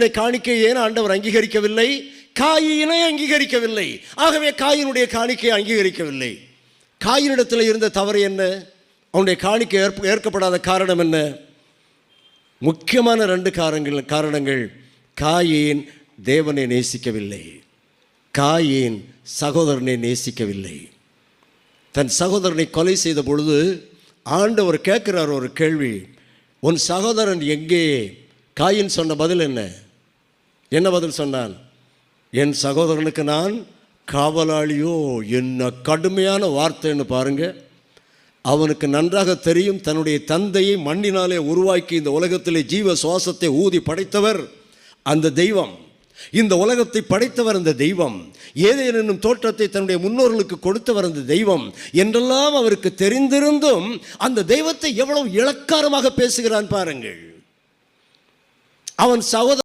ஆபேலினுடைய காணிக்கை ஏன் ஆண்டவர் அங்கீகரிக்கவில்லை? காயினை அங்கீகரிக்கவில்லை. ஆகவே காயினுடைய காணிக்கையை அங்கீகரிக்கவில்லை. காயினிடத்தில் இருந்த தவறு என்ன? அவனுடைய காணிக்கை ஏற்கப்படாத காரணம் என்ன? முக்கியமான 2 காரணங்கள். காயின் தேவனை நேசிக்கவில்லை, காயின் சகோதரனை நேசிக்கவில்லை. தன் சகோதரனை கொலை செய்த பொழுது ஆண்டவர் கேட்கிறார் ஒரு கேள்வி, உன் சகோதரன் எங்கே? காயின் சொன்ன பதில் என்ன பதில் சொன்னான்? என் சகோதரனுக்கு நான் காவலாளியோ. என்ன கடுமையான வார்த்தைன்னு பாருங்க. அவனுக்கு நன்றாக தெரியும், தன்னுடைய தந்தையை மண்ணினாலே உருவாக்கி இந்த உலகத்திலே ஜீவ சுவாசத்தை ஊதி படைத்தவர் அந்த தெய்வம். இந்த உலகத்தை படைத்தவர் அந்த தெய்வம். ஏதேனும் என்னும் தோற்றத்தை தன்னுடைய முன்னோர்களுக்கு கொடுத்தவர் அந்த தெய்வம் என்றெல்லாம் அவருக்கு தெரிந்திருந்தும் அந்த தெய்வத்தை எவ்வளவு இளக்காரமாக பேசுகிறான் பாருங்கள். அவன் சகோதரன்